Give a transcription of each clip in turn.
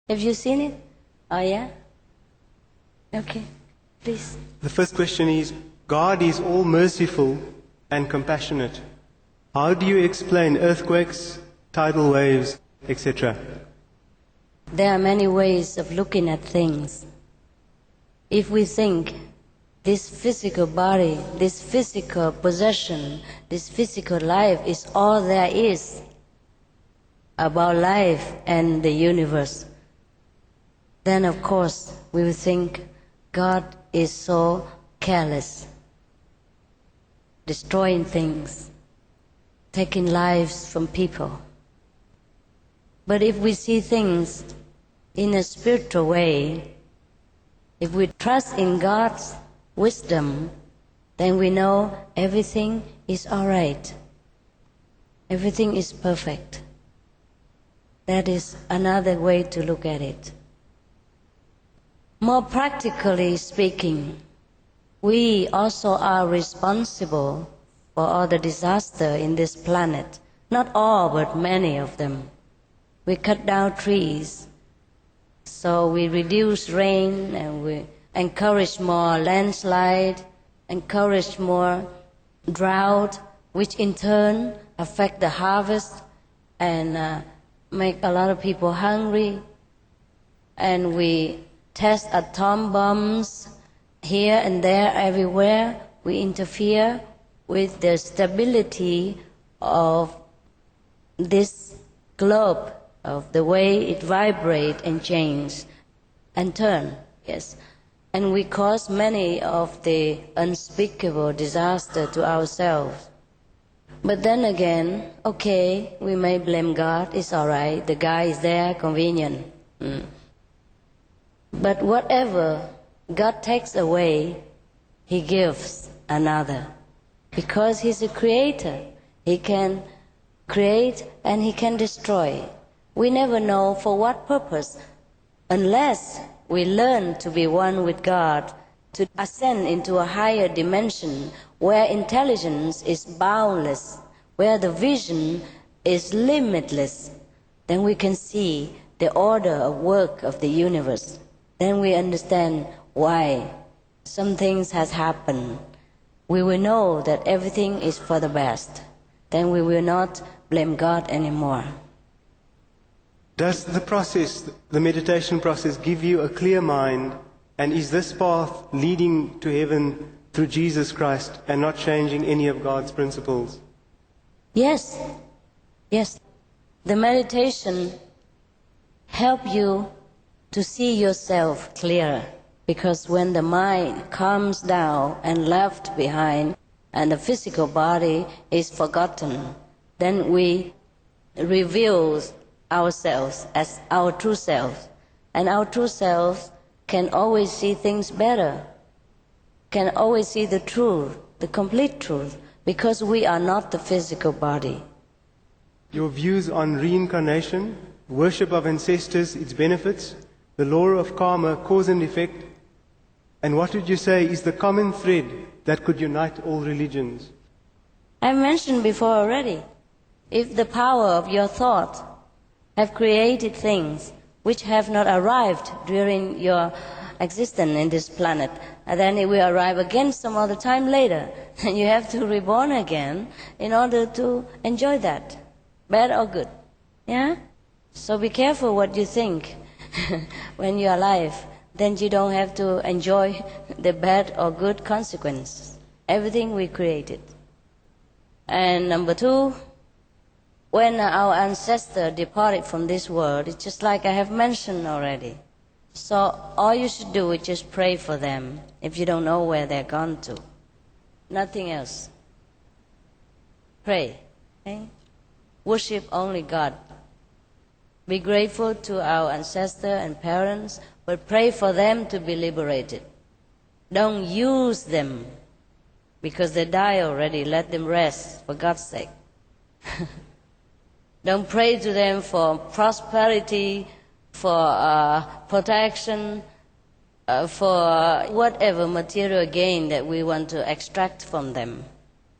Have you seen it? Oh, yeah? Okay, please. The first question is, God is all merciful and compassionate. How do you explain earthquakes, tidal waves, etc.? There are many ways of looking at things. If we think this physical body, this physical possession, this physical life is all there is about life and the universe, then of course we will think God is so careless, destroying things, taking lives from people. But if we see things in a spiritual way, if we trust in God's wisdom, then we know everything is all right. Everything is perfect. That is another way to look at it. More practically speaking, we also are responsible for all the disaster in this planet. Not all, but many of them. We cut down trees, so we reduce rain and we encourage more landslide, encourage more drought, which in turn affect the harvest and make a lot of people hungry. And we test atom bombs here and there, everywhere. We interfere with the stability of this globe, of the way it vibrates and changes and turn, yes. And we cause many of the unspeakable disaster to ourselves. But then again, okay, we may blame God, it's all right, the guy is there, convenient. But whatever God takes away, He gives another. Because He's a creator, He can create and He can destroy. We never know for what purpose, unless we learn to be one with God, to ascend into a higher dimension where intelligence is boundless, where the vision is limitless. Then we can see the order of work of the universe. Then we understand why some things has happened. We will know that everything is for the best. Then we will not blame God anymore. Does the process, the meditation process, give you a clear mind? And is this path leading to heaven through Jesus Christ and not changing any of God's principles? Yes, yes. The meditation help you to see yourself clearer, because when the mind calms down and left behind and the physical body is forgotten, then we reveal ourselves as our true self. And our true self can always see things better, can always see the truth, the complete truth, because we are not the physical body. Your views on reincarnation, worship of ancestors, its benefits, the law of karma, cause and effect, and what would you say is the common thread that could unite all religions? I mentioned before already, if the power of your thought have created things which have not arrived during your existence in this planet, and then it will arrive again some other time later, and you have to reborn again in order to enjoy that, bad or good. Yeah? So be careful what you think when you're alive. Then you don't have to enjoy the bad or good consequences. Everything we created. And number two, when our ancestors departed from this world, it's just like I have mentioned already. So all you should do is just pray for them if you don't know where they're gone to. Nothing else. Pray. Okay? Worship only God. Be grateful to our ancestors and parents, but pray for them to be liberated. Don't use them because they die already. Let them rest, for God's sake. Don't pray to them for prosperity, for protection, for whatever material gain that we want to extract from them.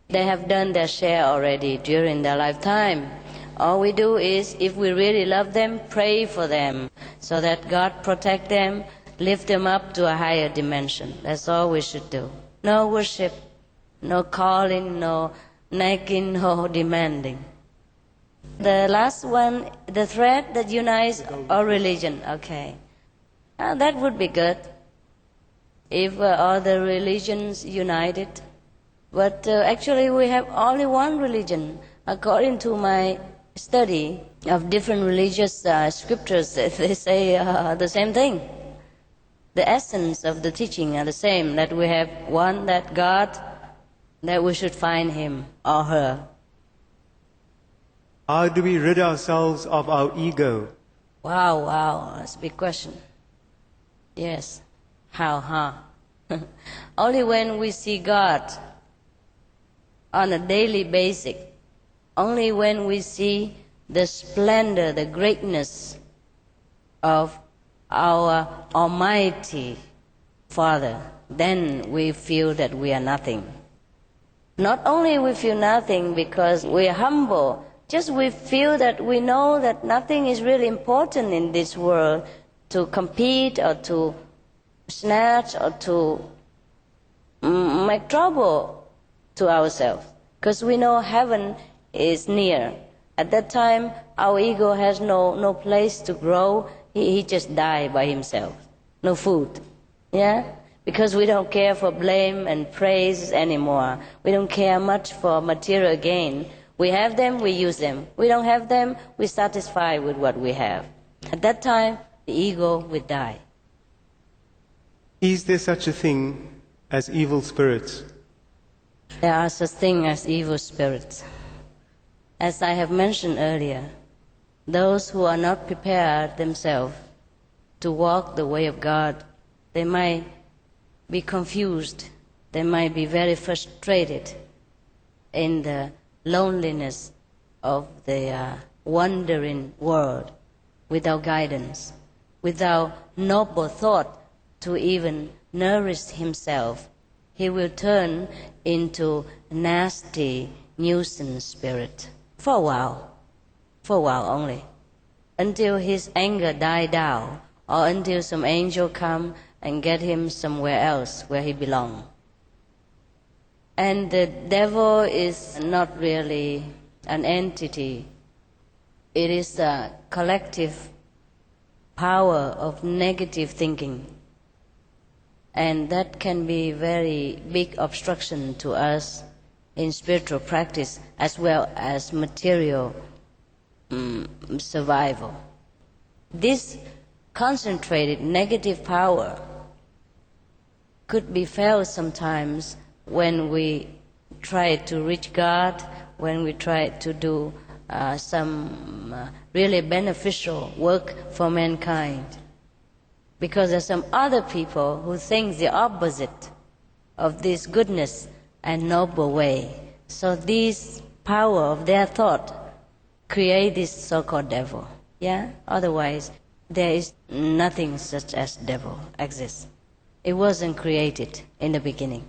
They have done their share already during their lifetime All we do is, if we really love them, pray for them so that God protect them, lift them up to a higher dimension. That's all we should do. No worship, no calling, no nagging, no demanding. The last one, the thread that unites all religion. Okay. That would be good if all the religions united. But actually we have only one religion. According to my study of different religious scriptures, they say the same thing. The essence of the teaching are the same, that we have one, that God, that we should find Him or her. How do we rid ourselves of our ego? Wow, that's a big question. Yes. How, huh? Only when we see God on a daily basis, only when we see the splendor, the greatness of our Almighty Father, then we feel that we are nothing. Not only we feel nothing because we are humble, just we feel that we know that nothing is really important in this world to compete or to snatch or to make trouble to ourselves. Because we know heaven is near. At that time, our ego has no place to grow. He just died by himself. No food. Yeah? Because we don't care for blame and praise anymore. We don't care much for material gain. We have them, we use them. We don't have them, we're satisfied with what we have. At that time, the ego will die. Is there such a thing as evil spirits? There are such things as evil spirits. As I have mentioned earlier, those who are not prepared themselves to walk the way of God, they might be confused, they might be very frustrated in the loneliness of the wandering world, without guidance, without noble thought to even nourish himself. He will turn into nasty nuisance spirit for a while only, until his anger die down, or until some angel come and get him somewhere else where he belongs. And the devil is not really an entity. It is a collective power of negative thinking. And that can be very big obstruction to us in spiritual practice as well as material survival. This concentrated negative power could be felt sometimes when we try to reach God, when we try to do some really beneficial work for mankind. Because there are some other people who think the opposite of this goodness and noble way. So this power of their thought create this so-called devil. Yeah? Otherwise, there is nothing such as devil exists. It wasn't created in the beginning.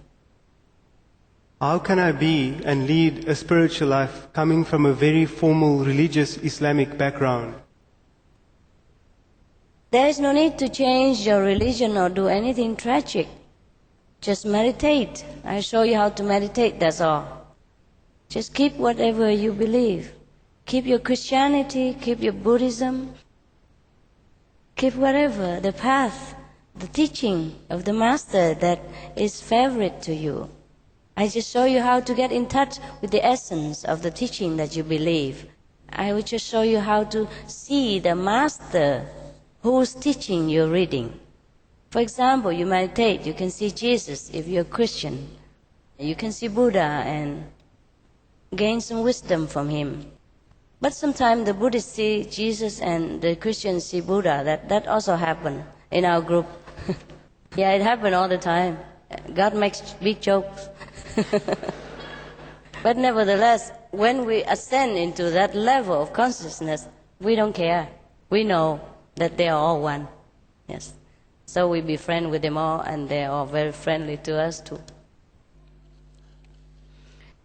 How can I be and lead a spiritual life coming from a very formal religious Islamic background? There is no need to change your religion or do anything tragic. Just meditate. I show you how to meditate, that's all. Just keep whatever you believe. Keep your Christianity, keep your Buddhism, keep whatever, the path, the teaching of the Master that is favorite to you. I just show you how to get in touch with the essence of the teaching that you believe. I will just show you how to see the Master whose teaching you're reading. For example, you meditate, you can see Jesus if you're a Christian. You can see Buddha and gain some wisdom from him. But sometimes the Buddhists see Jesus and the Christians see Buddha. That also happens in our group. Yeah, it happens all the time. God makes big jokes. But nevertheless, when we ascend into that level of consciousness, we don't care. We know that they are all one. Yes. So we befriend with them all, and they are all very friendly to us too.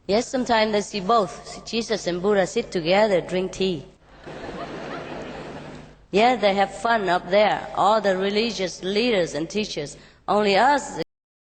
Yes, sometimes they see both. Jesus and Buddha sit together, drink tea. Yeah, they have fun up there, all the religious leaders and teachers. Only us,